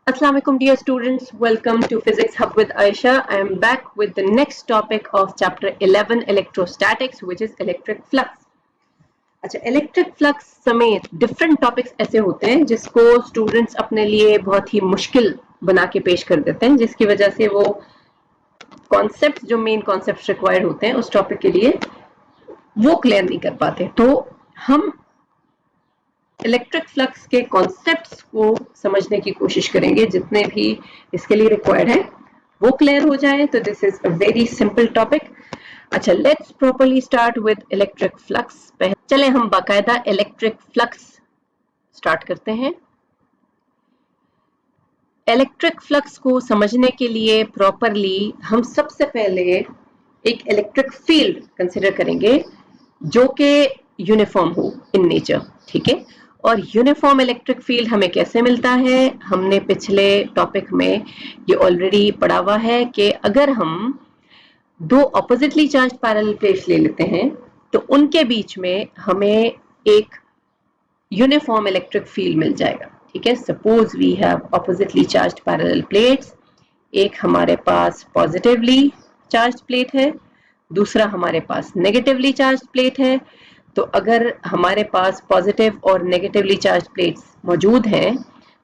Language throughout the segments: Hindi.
Assalamu alaikum dear students, welcome to Physics Hub with Aisha. I am back with the next topic of chapter 11 electrostatics which is electric flux. अच्छा, इलेक्ट्रिक फ्लक्स समेत डिफरेंट टॉपिक्स ऐसे होते हैं जिसको स्टूडेंट्स अपने लिए बहुत ही मुश्किल बना के पेश कर देते हैं, जिसकी वजह से वो कॉन्सेप्ट जो मेन कॉन्सेप्ट रिक्वायर्ड होते हैं उस टॉपिक के लिए वो क्लियर नहीं कर पाते। तो हम इलेक्ट्रिक फ्लक्स के कॉन्सेप्ट्स को समझने की कोशिश करेंगे, जितने भी इसके लिए रिक्वायर्ड है वो क्लियर हो जाए। तो this is a very simple topic. अच्छा, let's properly start with electric flux. चले हम बाकायदा इलेक्ट्रिक फ्लक्स स्टार्ट करते हैं। इलेक्ट्रिक फ्लक्स को समझने के लिए प्रॉपरली हम सबसे पहले एक इलेक्ट्रिक फील्ड कंसिडर करेंगे जो कि यूनिफॉर्म हो इन नेचर, ठीक है। और यूनिफॉर्म इलेक्ट्रिक फील्ड हमें कैसे मिलता है? हमने पिछले टॉपिक में ये ऑलरेडी पढ़ा हुआ है कि अगर हम दो ऑपोजिटली चार्ज पैरेलल प्लेट्स ले लेते हैं तो उनके बीच में हमें एक यूनिफॉर्म इलेक्ट्रिक फील्ड मिल जाएगा, ठीक है। Suppose we have oppositely charged parallel plates. एक हमारे पास पॉजिटिवली चार्ज प्लेट है, दूसरा हमारे पास नेगेटिवली चार्ज प्लेट है। तो अगर हमारे पास पॉजिटिव और नेगेटिवली चार्ज प्लेट्स मौजूद हैं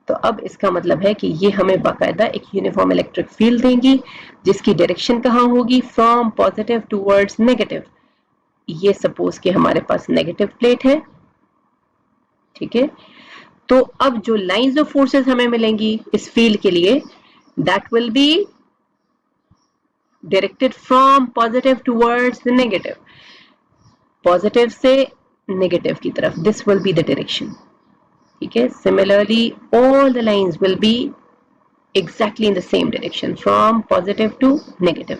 तो अब इसका मतलब है कि ये हमें बाकायदा एक यूनिफॉर्म इलेक्ट्रिक फील्ड देंगी जिसकी डायरेक्शन कहाँ होगी? From positive towards negative. ये सपोज कि हमारे पास नेगेटिव प्लेट है, ठीक है। तो अब जो लाइंस ऑफ फोर्सेस हमें मिलेंगी इस फील्ड के लिए, that will be directed from positive towards negative, positive से नेगेटिव की तरफ। This will be the direction, ठीक है। Similarly all the lines will be exactly in the same direction from positive to negative.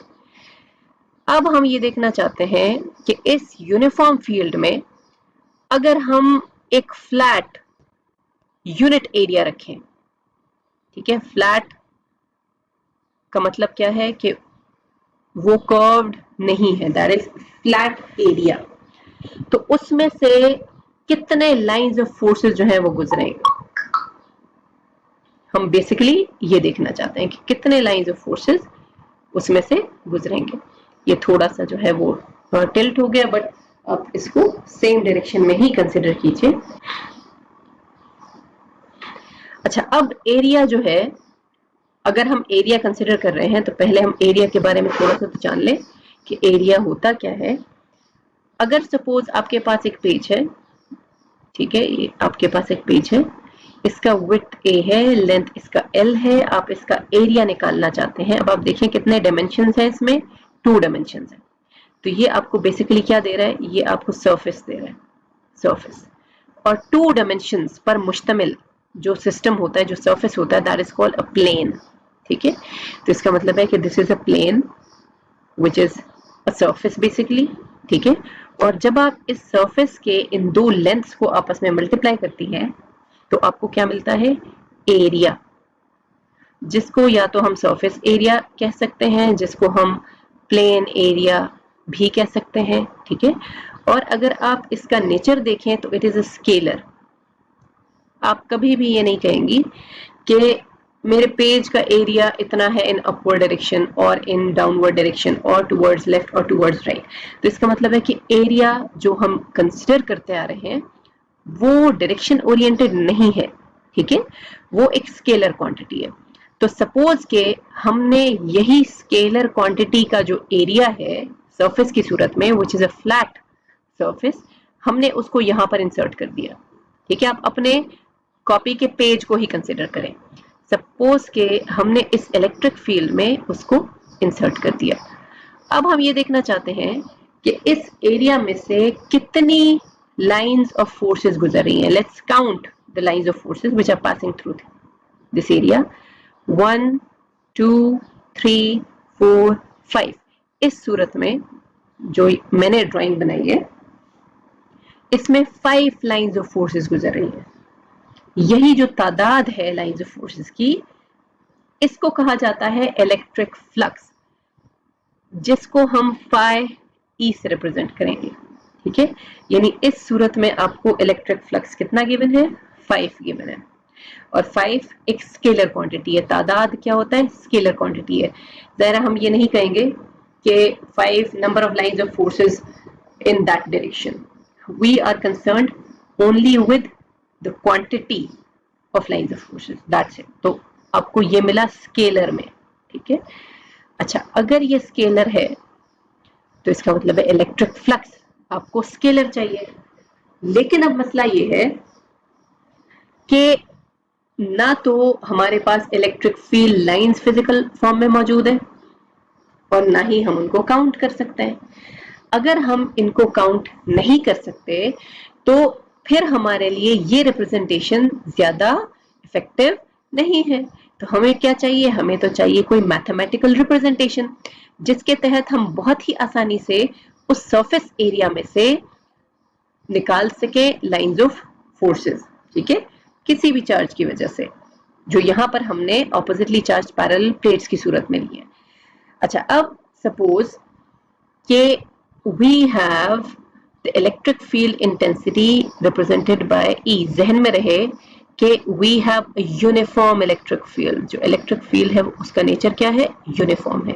अब हम ये देखना चाहते हैं कि इस यूनिफॉर्म फील्ड में अगर हम एक फ्लैट यूनिट एरिया रखें, ठीक है। फ्लैट का मतलब क्या है कि वो कर्व्ड नहीं है, दैट इज फ्लैट एरिया। तो उसमें से कितने लाइंस ऑफ फोर्सेस जो है वो गुजरेंगे, हम बेसिकली ये देखना चाहते हैं कि कितने लाइंस ऑफ फोर्सेस उसमें से गुजरेंगे। ये थोड़ा सा जो है वो टिल्ट हो गया, बट आप इसको सेम डायरेक्शन में ही कंसिडर कीजिए। अच्छा, अब एरिया जो है, अगर हम एरिया कंसिडर कर रहे हैं तो पहले हम एरिया के बारे में थोड़ा सा तो जान लें कि एरिया होता क्या है। अगर सपोज आपके पास एक पेज है, ठीक है, ये आपके पास एक पेज है, इसका विड्थ ए है, लेंथ इसका एल है, आप इसका एरिया निकालना चाहते हैं। अब आप देखें कितने डायमेंशंस हैं इसमें, 2 डायमेंशंस हैं। तो ये आपको बेसिकली क्या दे रहा है? ये आपको सरफेस दे रहा है, सरफेस। और 2 डायमेंशंस पर मुश्तमिल जो सिस्टम होता है, जो सरफेस होता है, that is called a plane, ठीक है। तो इसका मतलब है कि this is a plane which is a surface basically, ठीक है। और जब आप इस सरफेस के इन 2 लेंथ्स को आपस में मल्टीप्लाई करती हैं तो आपको क्या मिलता है? एरिया, जिसको या तो हम सरफेस एरिया कह सकते हैं, जिसको हम प्लेन एरिया भी कह सकते हैं, ठीक है। और अगर आप इसका नेचर देखें तो इट इज अ स्केलर। आप कभी भी ये नहीं कहेंगी कि मेरे पेज का एरिया इतना है इन अपवर्ड डायरेक्शन और इन डाउनवर्ड डायरेक्शन और टुवर्ड्स लेफ्ट और टुवर्ड्स राइट। तो इसका मतलब है कि एरिया जो हम कंसिडर करते आ रहे हैं वो डायरेक्शन ओरिएंटेड नहीं है, ठीक है। वो एक स्केलर क्वांटिटी है। तो सपोज के हमने यही स्केलर क्वांटिटी का जो एरिया है सरफेस की सूरत में, विच इज अ फ्लैट सरफेस, हमने उसको यहां पर इंसर्ट कर दिया, ठीक है। आप अपने कॉपी के पेज को ही कंसिडर करें। सपोज के हमने इस इलेक्ट्रिक फील्ड में उसको इंसर्ट कर दिया। अब हम ये देखना चाहते हैं कि इस एरिया में से कितनी लाइंस ऑफ फोर्सेस गुजर रही हैं। Let's count the lines of forces which are passing through this area. 1 2 3 4 5। इस सूरत में जो मैंने ड्राइंग बनाई है इसमें 5 लाइंस ऑफ फोर्सेस गुजर रही हैं। यही जो तादाद है लाइंस ऑफ फोर्सेस की, इसको कहा जाता है इलेक्ट्रिक फ्लक्स, जिसको हम फाई ई से रिप्रेजेंट करेंगे, ठीक है। यानी इस सूरत में आपको इलेक्ट्रिक फ्लक्स कितना गिवन है? 5 गिवन है। और 5 एक स्केलर क्वांटिटी है। तादाद क्या होता है? स्केलर क्वांटिटी है। जरा हम ये नहीं कहेंगे कि 5 number of lines of forces in that direction. We are concerned only with the quantity of lines of forces. That's it. तो आपको ये मिला स्केलर में, ठीक है। अच्छा, अगर ये स्केलर है तो इसका मतलब है इलेक्ट्रिक फ्लक्स आपको स्केलर चाहिए। लेकिन अब मसला ये है कि ना तो हमारे पास electric field lines physical form में मौजूद है और ना ही हम उनको काउंट कर सकते हैं। अगर हम इनको काउंट नहीं कर सकते तो फिर हमारे लिए ये रिप्रेजेंटेशन ज्यादा इफेक्टिव नहीं है। तो हमें क्या चाहिए? हमें तो चाहिए कोई मैथमेटिकल रिप्रेजेंटेशन जिसके तहत हम बहुत ही आसानी से उस सरफेस एरिया में से निकाल सके लाइंस ऑफ फोर्सेस, ठीक है, किसी भी चार्ज की वजह से, जो यहां पर हमने ऑपोजिटली चार्ज पैरेलल प्लेट्स की सूरत में ली है। अच्छा, अब सपोज के we have the electric field intensity represented by E। जहन में रहे कि we have a uniform electric field। जो electric field है उसका नेचर क्या है? यूनिफॉर्म है।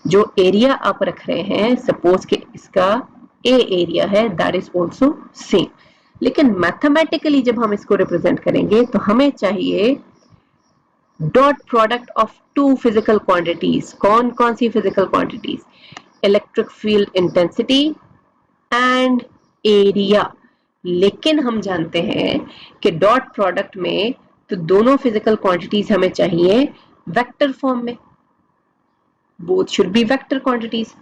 जो एरिया आप रख रहे हैं, सपोज कि इसका A एरिया है, दैट इज ऑल्सो सेम। लेकिन मैथमेटिकली जब हम इसको रिप्रेजेंट करेंगे तो हमें चाहिए dot product of two physical quantities. कौन कौन सी physical quantities? Electric field intensity and area. लेकिन हम जानते हैं कि डॉट प्रोडक्ट में तो दोनों फिजिकल क्वांटिटीज हमें चाहिए वेक्टर फॉर्म में। Both should be vector quantities.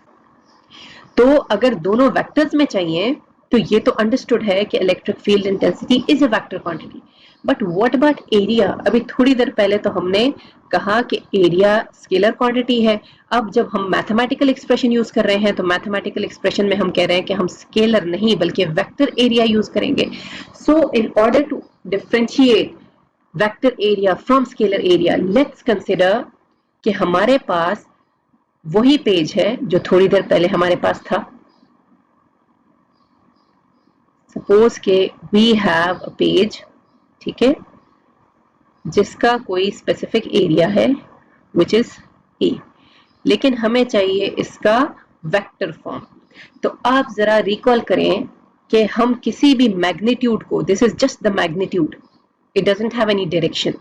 तो अगर दोनों वेक्टर्स में चाहिए तो ये तो अंडरस्टूड है कि electric field intensity is a vector quantity. But what about area? अभी थोड़ी देर पहले तो हमने कहा कि एरिया स्केलर क्वांटिटी है। अब जब हम मैथमेटिकल एक्सप्रेशन यूज कर रहे हैं तो मैथमेटिकल एक्सप्रेशन में हम कह रहे हैं कि हम स्केलर नहीं बल्कि वेक्टर एरिया यूज करेंगे। So in order to differentiate vector area from scalar area, let's consider कि हमारे पास वही पेज है जो थोड़ी देर पहले हमारे पास था। सपोज के वी हैव अ पेज, ठीक है, जिसका कोई स्पेसिफिक एरिया है विच इज ए, लेकिन हमें चाहिए इसका वेक्टर फॉर्म। तो आप जरा रिकॉल करें कि हम किसी भी मैग्नीट्यूड को, this is just the magnitude, it doesn't have any direction,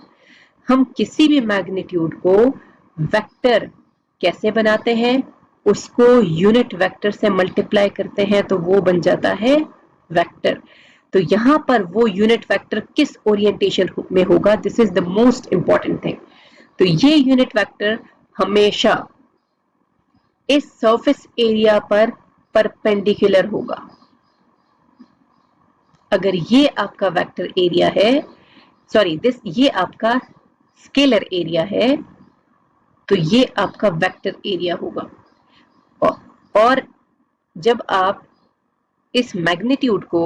हम किसी भी मैग्नीट्यूड को वेक्टर कैसे बनाते हैं? उसको यूनिट वेक्टर से मल्टीप्लाई करते हैं तो वो बन जाता है वेक्टर। तो यहां पर वो यूनिट वेक्टर किस ओरिएंटेशन में होगा? This is the most important thing. तो ये यूनिट वेक्टर हमेशा इस सरफेस एरिया पर परपेंडिकुलर होगा। अगर ये आपका वेक्टर एरिया है, सॉरी ये आपका स्केलर एरिया है, तो ये आपका वेक्टर एरिया होगा। और जब आप इस मैग्नीट्यूड को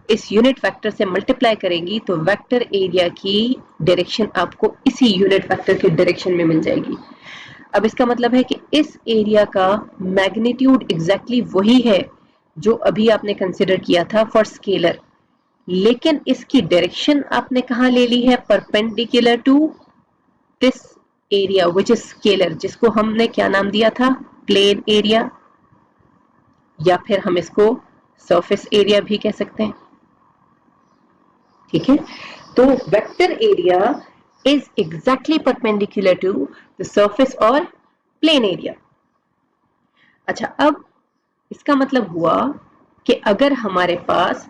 इस यूनिट वेक्टर से मल्टीप्लाई करेंगी तो वेक्टर एरिया की डायरेक्शन आपको इसी यूनिट वेक्टर के डायरेक्शन में मिल जाएगी। अब इसका मतलब है कि इस एरिया का मैग्नीट्यूड एग्जैक्टली वही है जो अभी आपने कंसिडर किया था फॉर स्केलर, लेकिन इसकी डायरेक्शन आपने कहां ले ली है? Perpendicular to this area which is scalar, जिसको हमने क्या नाम दिया था? प्लेन एरिया, या फिर हम इसको सरफेस एरिया भी कह सकते हैं, ठीक है। तो vector area is exactly perpendicular to the surface और प्लेन एरिया। अच्छा, अब इसका मतलब हुआ कि अगर हमारे पास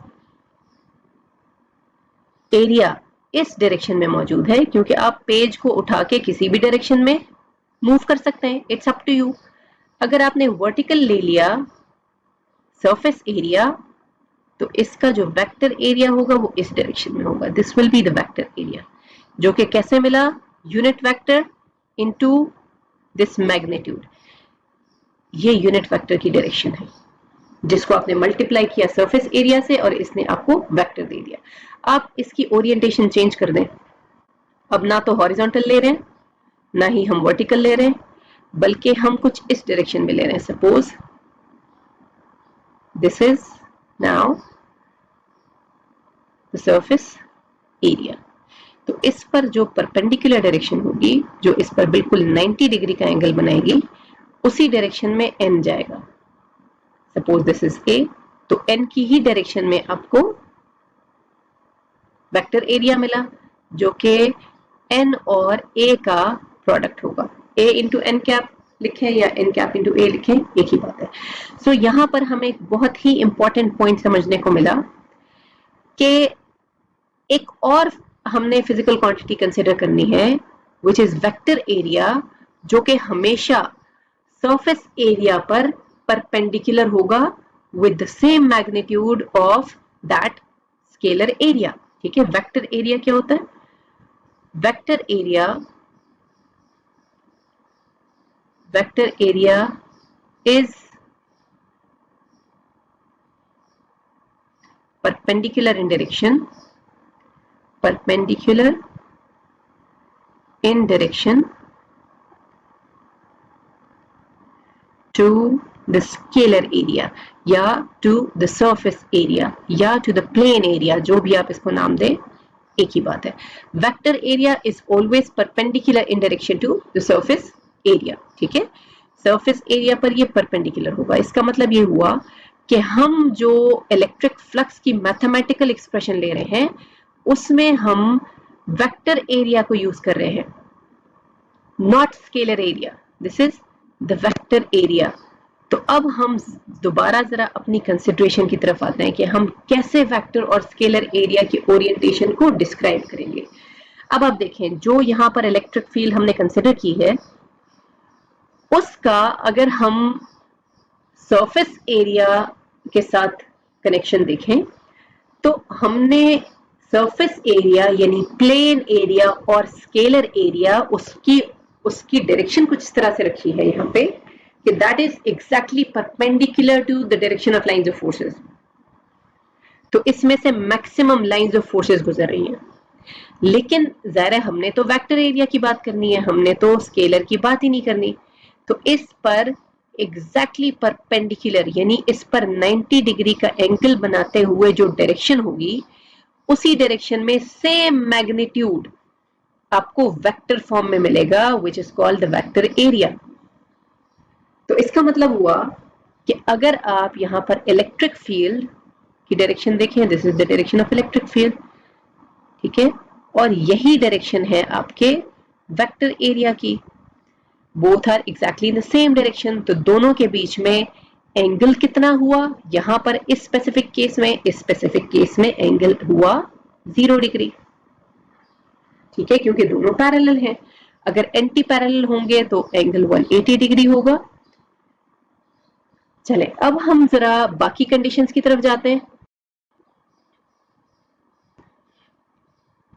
एरिया इस डायरेक्शन में मौजूद है, क्योंकि आप पेज को उठा के किसी भी डायरेक्शन में मूव कर सकते हैं, इट्स अप टू यू। अगर आपने वर्टिकल ले लिया सरफेस एरिया तो इसका जो वेक्टर एरिया होगा वो इस डायरेक्शन में होगा। This will be the vector area, जो कि कैसे मिला? Unit vector into this magnitude. ये यूनिट वेक्टर की डायरेक्शन है जिसको आपने मल्टीप्लाई किया सरफेस एरिया से और इसने आपको वेक्टर दे दिया। आप इसकी ओरिएंटेशन चेंज कर दें। अब ना तो हॉरिजॉन्टल ले रहे हैं ना ही हम वर्टिकल ले रहे हैं, बल्कि हम कुछ इस डायरेक्शन में ले रहे हैं। Suppose this is now the surface area। तो इस पर जो परपेंडिकुलर डायरेक्शन होगी, जो इस पर बिल्कुल 90 डिग्री का एंगल बनाएगी, उसी डायरेक्शन में n जाएगा। सपोज दिस इज a, तो n की ही डायरेक्शन में आपको वेक्टर एरिया मिला, जो कि n और a का प्रोडक्ट होगा। a इंटू एन कैप लिखें या n कैप इंटू a लिखें, एक ही बात है। सो यहां पर हमें एक बहुत ही इंपॉर्टेंट पॉइंट समझने को मिला कि एक और हमने फिजिकल क्वांटिटी कंसिडर करनी है, विच इज वेक्टर एरिया, जो कि हमेशा सरफेस एरिया पर परपेंडिकुलर होगा with the same magnitude of that scalar area. ठीक है, वेक्टर एरिया क्या होता है? Vector area is perpendicular in direction to the scalar area या to the surface area या to the plane area, जो भी आप इसको नाम दें, एक ही बात है। Vector area is always perpendicular in direction to the surface area. ठीक है, सरफेस एरिया पर ये परपेंडिकुलर होगा। इसका मतलब ये हुआ कि हम जो इलेक्ट्रिक फ्लक्स की मैथमेटिकल एक्सप्रेशन ले रहे हैं, उसमें हम वेक्टर एरिया को यूज कर रहे हैं, not scalar area. This is the vector area. तो अब हम दोबारा जरा अपनी कंसिडरेशन की तरफ आते हैं कि हम कैसे वेक्टर और स्केलर एरिया के ओरिएंटेशन को डिस्क्राइब करेंगे। अब आप देखें, जो यहां पर इलेक्ट्रिक फील्ड हमने कंसिडर की है, उसका अगर हम सरफेस एरिया के साथ कनेक्शन देखें, तो हमने सरफेस एरिया यानी प्लेन एरिया और स्केलर एरिया, उसकी डायरेक्शन कुछ इस तरह से रखी है यहाँ पे कि that is exactly perpendicular to the direction of lines of forces. तो इसमें से मैक्सिमम लाइंस ऑफ फोर्सेस गुजर रही हैं। लेकिन ज़ाहिर है हमने तो वेक्टर एरिया की बात करनी है, हमने तो स्केलर की बात ही नहीं करनी। तो इस पर एग्जैक्टली परपेंडिकुलर यानी इस पर 90 डिग्री का एंगल बनाते हुए जो डायरेक्शन होगी, उसी डायरेक्शन में सेम मैग्नीट्यूड आपको वेक्टर फॉर्म में मिलेगा, which is called the vector area. तो इसका मतलब हुआ कि अगर आप यहां पर इलेक्ट्रिक फील्ड की डायरेक्शन देखें, this is the direction of electric field, ठीक है, और यही डायरेक्शन है आपके वेक्टर एरिया की, both are exactly in the same direction. तो दोनों के बीच में एंगल कितना हुआ? यहां पर इस स्पेसिफिक केस में एंगल हुआ 0 डिग्री। ठीक है, क्योंकि दोनों पैरेलल हैं। अगर एंटी पैरेलल होंगे तो एंगल 180 डिग्री होगा। चले अब हम जरा बाकी कंडीशंस की तरफ जाते हैं।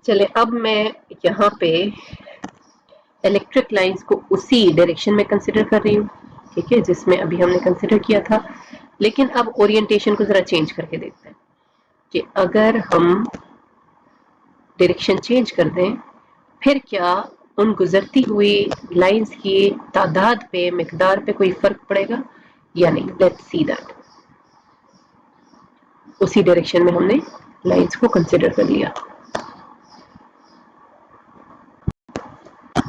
चले अब मैं यहाँ पे इलेक्ट्रिक लाइंस को उसी डायरेक्शन में कंसिडर कर रही हूँ, ठीक है, जिसमें अभी हमने कंसिडर किया था। लेकिन अब ओरिएंटेशन को जरा चेंज करके देखते हैं कि अगर हम डायरेक्शन चेंज कर दें, फिर क्या उन गुजरती हुई लाइंस की तादाद पे, मिकदार पे कोई फर्क पड़ेगा या नहीं? Let's see that. उसी डायरेक्शन में हमने लाइंस को कंसिडर कर लिया।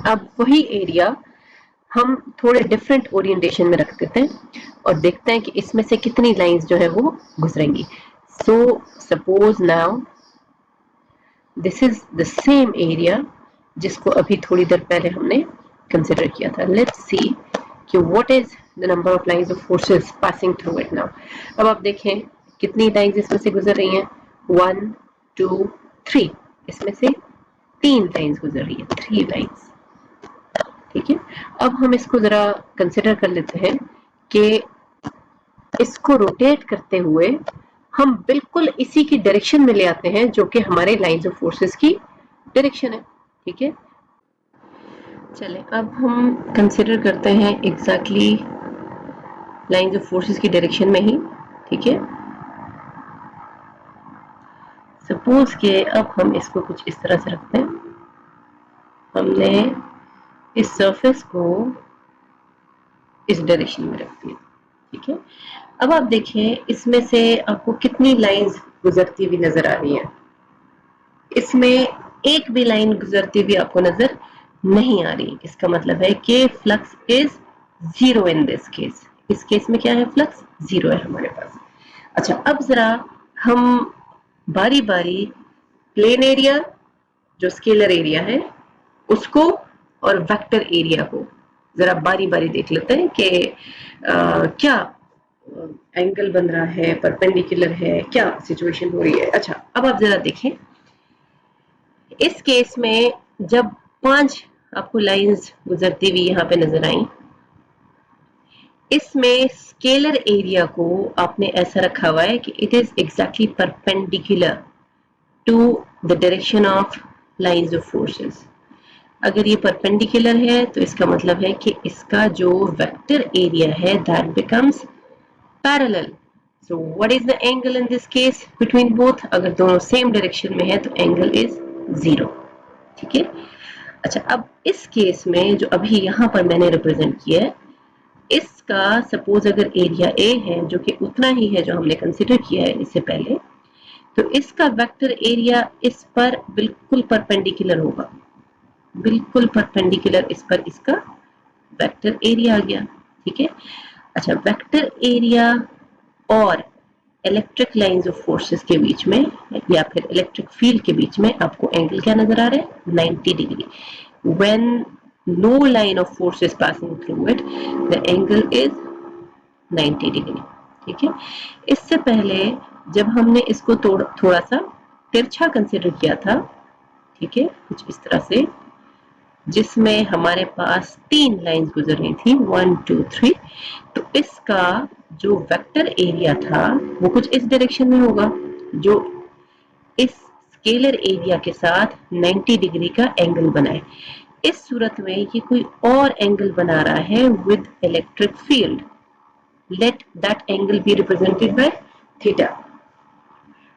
अब वही एरिया हम थोड़े डिफरेंट ओरिएंटेशन में रख देते हैं और देखते हैं कि इसमें से कितनी लाइंस जो है वो गुजरेंगी। So suppose now this is the same area जिसको अभी थोड़ी देर पहले हमने कंसिडर किया था। लेट्स सी कि what is the number of lines of forces passing through it now. अब आप देखें कितनी लाइंस इसमें से गुजर रही हैं, 1 2 3, इसमें से 3 लाइंस गुजर रही है, 3 लाइंस। ठीक है, अब हम इसको जरा कंसिडर कर लेते हैं कि इसको रोटेट करते हुए हम बिल्कुल इसी की डायरेक्शन में ले आते हैं जो कि हमारे लाइंस ऑफ फोर्सेस की डायरेक्शन है। ठीक है, चलें अब हम कंसिडर करते हैं एग्जैक्टली लाइंस ऑफ फोर्सेस की डायरेक्शन में ही। ठीक है, सपोज के अब हम इसको कुछ इस तरह से रखते हैं, हमने इस सरफेस को इस डायरेक्शन में रख दिया। ठीक है, अब आप देखें इसमें से आपको कितनी लाइंस गुजरती हुई नजर आ रही हैं। इसमें एक भी लाइन गुजरती हुई आपको नजर नहीं आ रही, इसका मतलब है कि flux is zero in this case. इस केस में क्या है, फ्लक्स जीरो है हमारे पास। अच्छा, अब जरा हम बारी बारी प्लेन एरिया जो स्केलर एरिया है उसको और वेक्टर एरिया को जरा बारी बारी देख लेते हैं कि क्या एंगल बन रहा है, परपेंडिकुलर है, क्या सिचुएशन हो रही है। अच्छा, अब आप जरा देखें, इस केस में जब 5 आपको लाइंस गुजरती हुई यहाँ पे नजर आई, इसमें स्केलर एरिया को आपने ऐसा रखा हुआ है कि it is exactly perpendicular to the direction of lines of forces. अगर ये परपेंडिकुलर है तो इसका मतलब है कि इसका जो वेक्टर एरिया है that becomes parallel. So what is the angle in this case between both? अगर दोनों सेम डायरेक्शन में है तो एंगल इज जीरो। ठीक है। अच्छा, अब इस केस में जो अभी यहां पर मैंने रिप्रेजेंट किया है, इसका सपोज अगर एरिया ए है जो कि उतना ही है जो हमने कंसिडर किया है इससे पहले, तो इसका वेक्टर एरिया इस पर बिल्कुल परपेंडिकुलर होगा, बिल्कुल परपेंडिकुलर इस पर इसका वेक्टर एरिया आ गया। ठीक है। अच्छा, वेक्टर एरिया और इलेक्ट्रिक लाइंस ऑफ फोर्सेस के बीच में या फिर इलेक्ट्रिक फील्ड के बीच में आपको एंगल क्या नजर आ रहा है, 90 degree. When no line of force is passing through it the angle is 90 degree. ठीक है। इससे पहले जब हमने इसको थोड़ा सा तिरछा कंसिडर किया था, ठीक है, कुछ इस तरह से, जिसमें हमारे पास 3 लाइंस गुजर रही थी, 1 2 3, तो इसका जो वेक्टर एरिया था वो कुछ इस डायरेक्शन में होगा, जो इस स्केलर एरिया के साथ 90 डिग्री का एंगल बनाए। इस सूरत में ये कोई और एंगल बना रहा है with electric field. Let that angle B represented by theta,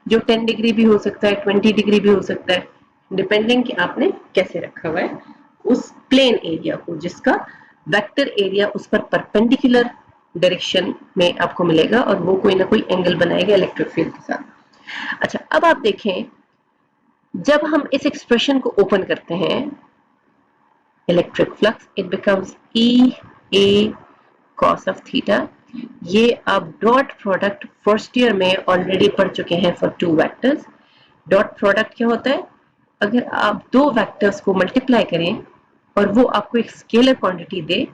जो 10 डिग्री भी हो सकता है, 20 डिग्री भी हो सकता है, डिपेंडिंग कि आपने कैसे रखा हुआ है उस प्लेन एरिया को, जिसका वेक्टर एरिया उस पर परपेंडिकुलर डायरेक्शन में आपको मिलेगा और वो कोई ना कोई एंगल बनाएगा इलेक्ट्रिक फील्ड के साथ। अच्छा, अब आप देखें, जब हम इस एक्सप्रेशन को ओपन करते हैं, electric flux it becomes E A cos of theta. ये आप डॉट प्रोडक्ट फर्स्ट ईयर में ऑलरेडी पढ़ चुके हैं for two vectors. Dot product क्या होता है? अगर आप दो वेक्टर्स को मल्टीप्लाई करें और वो आपको एक स्केलर क्वांटिटी दे,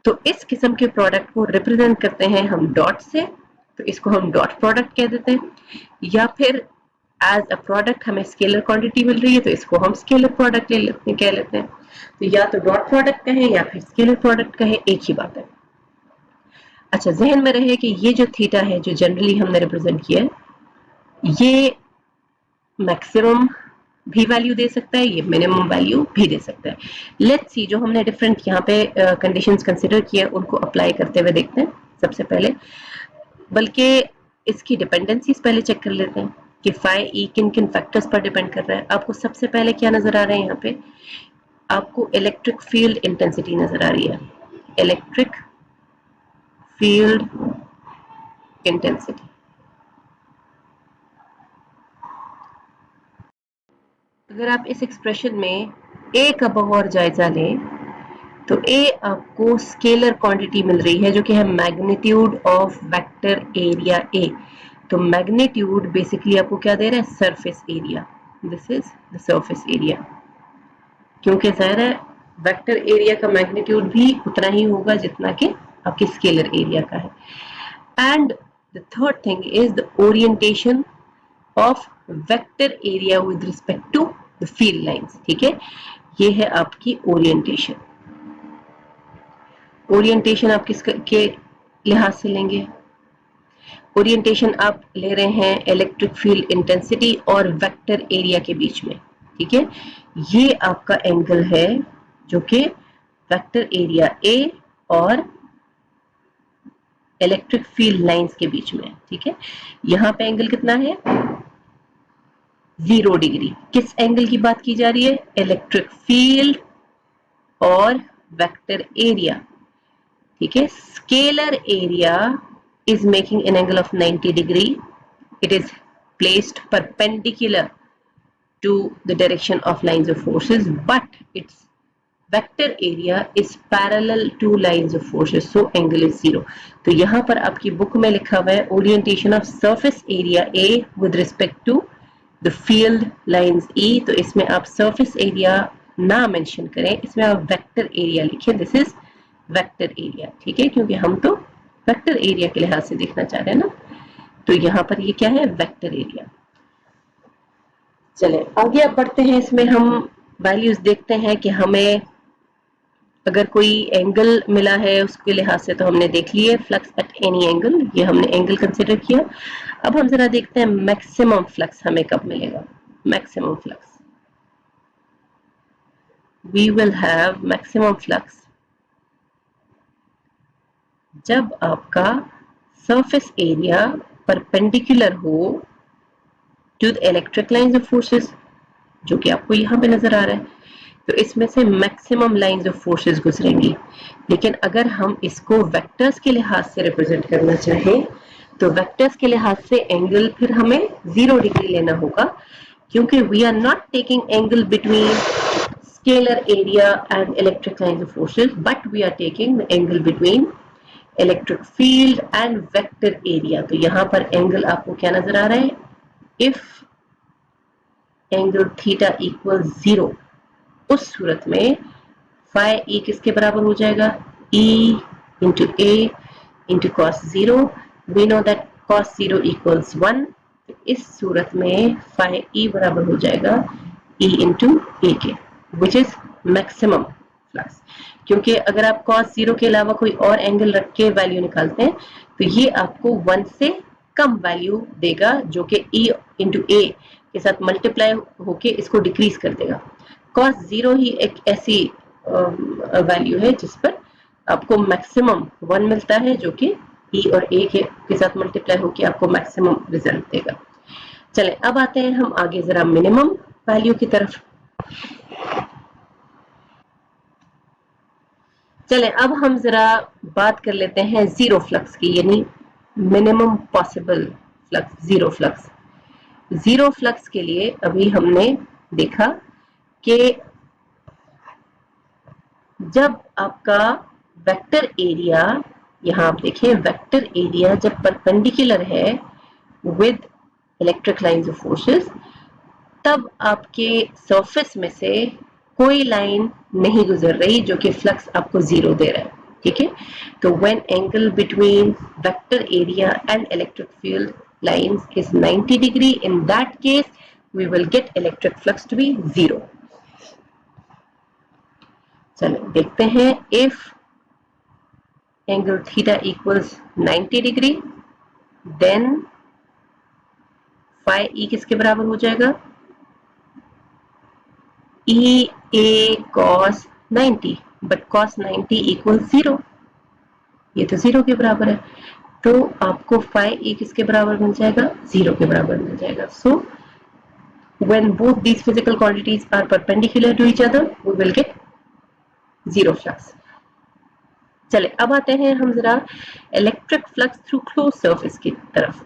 तो इस किस्म के प्रोडक्ट को रिप्रेजेंट करते हैं हम डॉट से, तो इसको हम डॉट प्रोडक्ट कह देते हैं। या फिर एज अ प्रोडक्ट हमें स्केलर क्वांटिटी मिल रही है तो इसको हम स्केलर प्रोडक्ट ले लेते हैं, कह लेते हैं। तो या तो डॉट प्रोडक्ट कहें या फिर स्केलर प्रोडक्ट कहें, एक ही बात है। अच्छा, जहन में रहे कि ये जो थीटा है जो जनरली हमने रिप्रेजेंट किया है, ये मैक्सिमम भी वैल्यू दे सकता है, ये मिनिमम वैल्यू भी दे सकता है। लेट्स सी, जो हमने डिफरेंट यहाँ पे कंडीशंस कंसिडर किए उनको अप्लाई करते हुए देखते हैं सबसे पहले। बल्कि इसकी डिपेंडेंसीज पहले चेक कर लेते हैं कि फाई ई किन किन फैक्टर्स पर डिपेंड कर रहा है। आपको सबसे पहले क्या नजर आ रहा है, यहाँ पे आपको इलेक्ट्रिक फील्ड इंटेंसिटी नजर आ रही है, इलेक्ट्रिक फील्ड इंटेंसिटी। अगर आप इस एक्सप्रेशन में ए का और जायजा लें तो ए आपको स्केलर क्वांटिटी मिल रही है जो कि है magnitude of vector area A. तो मैग्नीट्यूड बेसिकली आपको क्या दे रहा है, surface area. This is the surface area, क्योंकि जाहिर है वेक्टर एरिया का मैग्नीट्यूड भी उतना ही होगा जितना कि आपके स्केलर एरिया का है। And the third thing is the orientation of vector area with respect to the field lines. ठीक है, ये है आपकी ओरिएंटेशन। ओरिएंटेशन आप किसके लिहाज से लेंगे? ओरिएंटेशन आप ले रहे हैं इलेक्ट्रिक फील्ड इंटेंसिटी और वेक्टर एरिया के बीच में। ठीक है, ये आपका एंगल है जो कि वेक्टर एरिया ए और इलेक्ट्रिक फील्ड लाइंस के बीच में। ठीक है, यहां पे एंगल कितना है, 0 डिग्री। किस एंगल की बात की जा रही है? इलेक्ट्रिक फील्ड और वेक्टर एरिया। ठीक है, scalar area is making an angle of 90 degree. It is placed perpendicular to the direction of lines of forces, but its vector area is parallel to lines of forces, so angle is 0. तो यहाँ पर आपकी बुक में लिखा हुआ है orientation of surface area A with respect to the field lines E, तो इसमें आप surface area ना मेंशन करें, इसमें आप वेक्टर एरिया लिखें, दिस इज वेक्टर एरिया, ठीक है, क्योंकि हम तो वेक्टर एरिया के लिहाज से देखना चाह रहे हैं ना, तो यहाँ पर ये क्या है, वेक्टर एरिया। चले आगे अब बढ़ते हैं, इसमें हम वैल्यूज देखते हैं कि हमें अगर कोई एंगल मिला है उसके लिहाज से तो हमने देख लिए फ्लक्स एट एनी एंगल, ये हमने एंगल कंसिडर किया। अब हम जरा देखते हैं मैक्सिमम फ्लक्स हमें कब मिलेगा। Maximum flux, we will have maximum flux जब आपका surface area perpendicular हो to the electric lines of forces, जो कि आपको यहाँ पे नजर आ रहा है, तो इसमें से मैक्सिमम लाइंस ऑफ फोर्सेस गुजरेंगी। लेकिन अगर हम इसको वेक्टर्स के लिहाज से रिप्रेजेंट करना चाहें तो वेक्टर्स के लिहाज से एंगल फिर हमें 0 डिग्री लेना होगा, क्योंकि we are not taking angle between scalar area and electric lines of forces, but we are taking the angle between electric field and vector area। तो यहाँ पर एंगल आपको क्या नजर आ रहा है, if angle theta equals 0, उस सूरत में फाई ई किसके बराबर हो जाएगा, E into A into cos 0, we know that cos 0 equals 1, इस सूरत में फाई ई बराबर हो जाएगा E into A के, which is maximum flux। क्योंकि अगर आप cos 0 के अलावा कोई और एंगल रख के वैल्यू निकालते हैं तो ये आपको 1 से कम वैल्यू देगा, जो कि E into A के साथ मल्टीप्लाई होके इसको डिक्रीज कर देगा। cos 0 ही एक ऐसी वैल्यू है जिस पर आपको मैक्सिमम 1 मिलता है, जो कि E और A के साथ मल्टीप्लाई होके आपको मैक्सिमम रिजल्ट देगा। चलें अब आते हैं हम आगे जरा मिनिमम वैल्यू की तरफ। चलें अब हम जरा बात कर लेते हैं जीरो फ्लक्स की, यानी minimum possible flux, zero flux. Zero flux के लिए अभी हमने देखा कि जब आपका वेक्टर एरिया, यहां आप देखें वेक्टर एरिया जब परपेंडिकुलर है with electric lines of forces, तब आपके सरफेस में से कोई लाइन नहीं गुजर रही जो कि फ्लक्स आपको 0 दे रहा है, ठीक है। तो when angle between vector area and electric field lines is 90 degree, in that case we will get electric flux to be 0। चलो देखते हैं, if angle theta equals 90 degree then phi E किसके बराबर हो जाएगा, E A cos 90, but cos 90 equals 0, ये तो 0 के बराबर है, तो आपको फाई E किसके बराबर मिल जाएगा, 0 के बराबर मिल जाएगा। So when both these physical quantities are perpendicular to each other, we will get zero flux। चले अब आते हैं हम जरा electric flux through close surface की तरफ।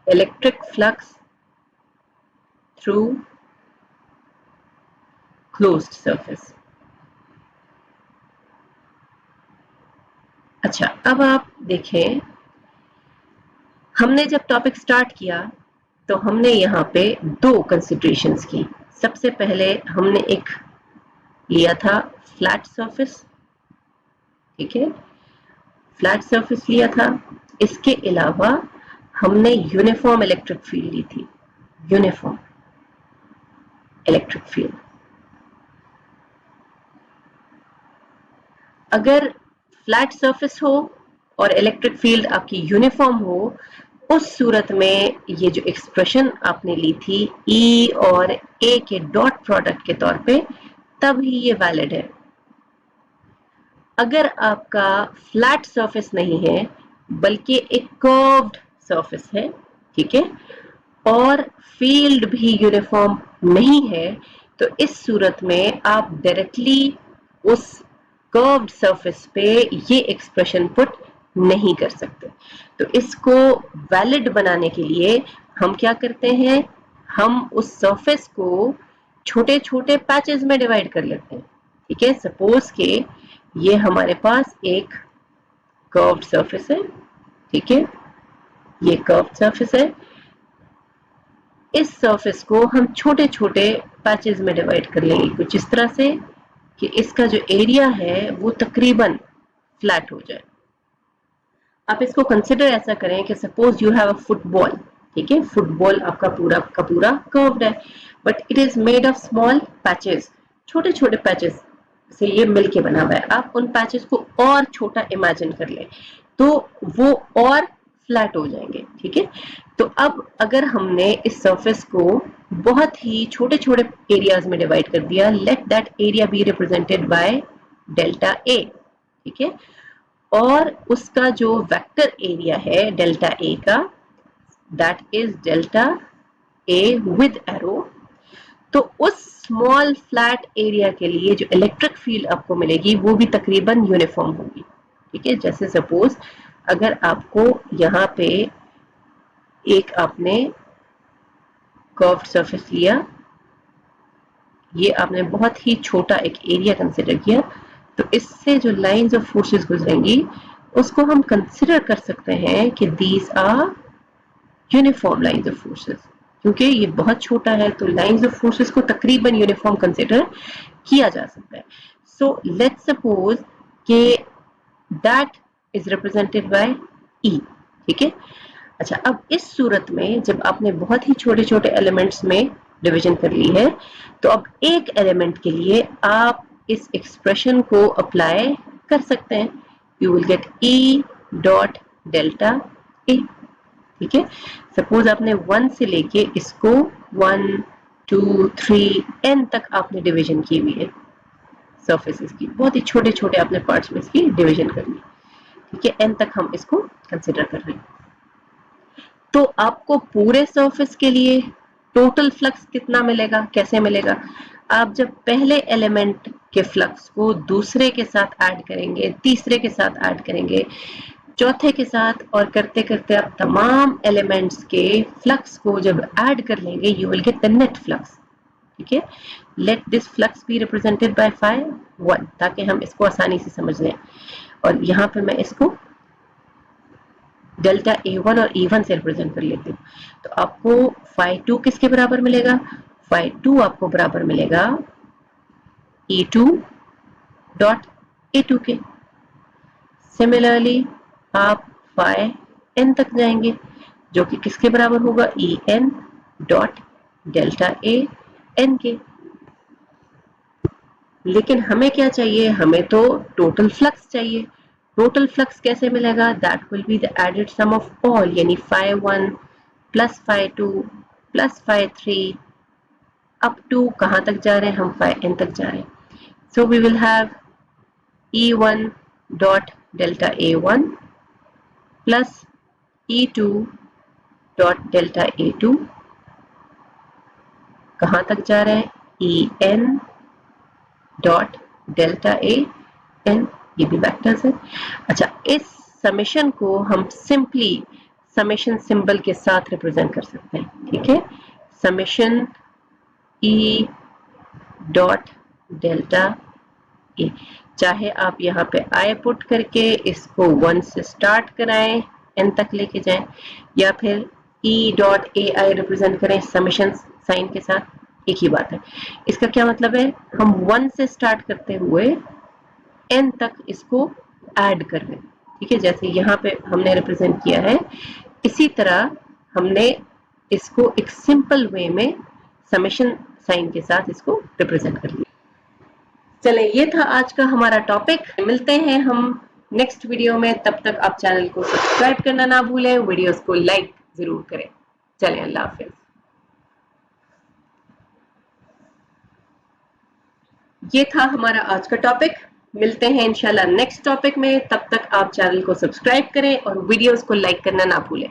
Electric flux through closed surface. अच्छा अब आप देखें, हमने जब टॉपिक स्टार्ट किया तो हमने यहाँ पे दो कंसिडरेशंस की। सबसे पहले हमने एक लिया था फ्लैट सरफेस, ठीक है, फ्लैट सरफेस लिया था। इसके अलावा हमने यूनिफॉर्म इलेक्ट्रिक फील्ड ली थी, यूनिफॉर्म इलेक्ट्रिक फील्ड। अगर फ्लैट सरफेस हो और इलेक्ट्रिक फील्ड आपकी यूनिफॉर्म हो, उस सूरत में ये जो एक्सप्रेशन आपने ली थी E और A के डॉट प्रोडक्ट के तौर पे, तब ही ये वैलिड है। अगर आपका फ्लैट सरफेस नहीं है बल्कि एक कर्व्ड सरफेस है, ठीक है, और फील्ड भी यूनिफॉर्म नहीं है, तो इस सूरत में आप डायरेक्टली उस कर्व्ड सरफेस पे ये एक्सप्रेशन पुट नहीं कर सकते। तो इसको वैलिड बनाने के लिए हम क्या करते हैं, हम उस सरफेस को छोटे छोटे पैचेस में डिवाइड कर लेते हैं। ठीक है, सपोज के ये हमारे पास एक कर्व्ड सरफेस है। ठीक है, ये कर्व्ड सरफेस है। इस सरफेस को हम छोटे छोटे पैचेस में डिवाइड कर लेंगे कुछ इस तरह से कि इसका जो एरिया है वो तकरीबन फ्लैट हो जाए। आप इसको कंसिडर ऐसा करें कि suppose you have a football. ठीक है, फुटबॉल आपका पूरा का पूरा कर्व्ड है, but it is made of small patches, छोटे छोटे पैचेस से ये मिलके बना हुआ है। आप उन पैचेस को और छोटा इमेजिन कर लें तो वो और फ्लैट हो जाएंगे। ठीक है, तो अब अगर हमने इस सरफेस को बहुत ही छोटे छोटे एरियाज में डिवाइड कर दिया, let that area be represented by delta A. ठीक है, और उसका जो वेक्टर एरिया है डेल्टा ए का, that is delta A with arrow. तो उस स्मॉल फ्लैट एरिया के लिए जो इलेक्ट्रिक फील्ड आपको मिलेगी वो भी तकरीबन यूनिफॉर्म होगी। ठीक है, जैसे सपोज अगर आपको यहाँ पे एक आपने कर्व्ड सरफेस लिया, ये आपने बहुत ही छोटा एक एरिया कंसिडर किया, तो इससे जो लाइंस ऑफ फोर्सेस गुजरेंगी उसको हम कंसिडर कर सकते हैं कि these are uniform lines of forces. क्योंकि ये बहुत छोटा है तो लाइंस ऑफ फोर्सेस को तकरीबन यूनिफॉर्म कंसिडर किया जा सकता है। सो लेट्स सपोज कि दैट इज रिप्रेजेंटेड बाय ई। ठीक है, अच्छा, अब इस सूरत में जब आपने बहुत ही छोटे छोटे एलिमेंट्स में डिवीजन कर ली है, तो अब एक एलिमेंट के लिए आप इस एक्सप्रेशन को अप्लाई कर सकते हैं। You will get E dot delta A. ठीक है, सपोज आपने 1 से लेके इसको 1 2 3 n तक आपने डिवीजन की हुई है सरफेसेस की, बहुत ही छोटे छोटे आपने पार्ट्स में इसकी डिवीजन करनी है। ठीक है, n तक हम इसको कंसिडर कर रहे हैं। तो आपको पूरे सरफेस के लिए टोटल फ्लक्स कितना मिलेगा, कैसे मिलेगा? आप जब पहले एलिमेंट के फ्लक्स को दूसरे के साथ ऐड करेंगे, तीसरे के साथ ऐड करेंगे, चौथे के साथ, और करते करते आप तमाम एलिमेंट्स के फ्लक्स को जब ऐड कर लेंगे, you will get the net flux. ठीक है, let this flux be represented by phi 1 ताकि हम इसको आसानी से समझ लें। और यहाँ पे मैं इसको डेल्टा A1 और E1 से रिप्रेजेंट कर लेती हूँ। तो आपको फाई 2 किसके बराबर मिलेगा? फाई 2 आपको बराबर मिलेगा E2 डॉट A2 के। सिमिलरली आप फाई n तक जाएंगे जो कि किसके बराबर होगा? En dot delta A n के। लेकिन हमें क्या चाहिए? हमें तो टोटल फ्लक्स चाहिए। टोटल फ्लक्स कैसे मिलेगा? That will be the added sum of all, यानी phi 1 plus phi 2 plus phi 3 up to कहां तक जा रहे हैं हम? फाई n तक जा रहे हैं। So we will have E1 dot delta A1 plus E2 dot delta A2 कहां तक जा रहे हैं? En डॉट डेल्टा En, ये भी वेक्टर्स है। अच्छा, इस समेशन को हम सिंपली समेशन सिंबल के साथ रिप्रेजेंट कर सकते हैं। ठीक है, समेशन E डॉट डेल्टा ए। चाहे आप यहाँ पे आई पुट करके इसको 1 से स्टार्ट कराएं, n तक लेके जाएं, या फिर E dot A I represent करें समेशन साइन के साथ, एक ही बात है। इसका क्या मतलब है? हम 1 से स्टार्ट करते हुए n तक इसको ऐड कर रहे हैं। ठीक है, जैसे यहाँ पे हमने रिप्रेजेंट किया है, इसी तरह हमने इसको एक सिंपल वे में समेशन साइन के साथ इसको रिप्रेजेंट कर लिया। चले, ये था आज का हमारा टॉपिक। मिलते हैं हम नेक्स्ट वीडियो में, तब तक आप चैनल को सब्सक्राइब करना ना भूलें, वीडियोस को लाइक जरूर करें। चलें, अल्लाह हाफिज। ये था हमारा आज का टॉपिक। मिलते हैं इंशाल्लाह नेक्स्ट टॉपिक में, तब तक आप चैनल को सब्सक्राइब करें और वीडियोस को लाइक करना ना भूलें।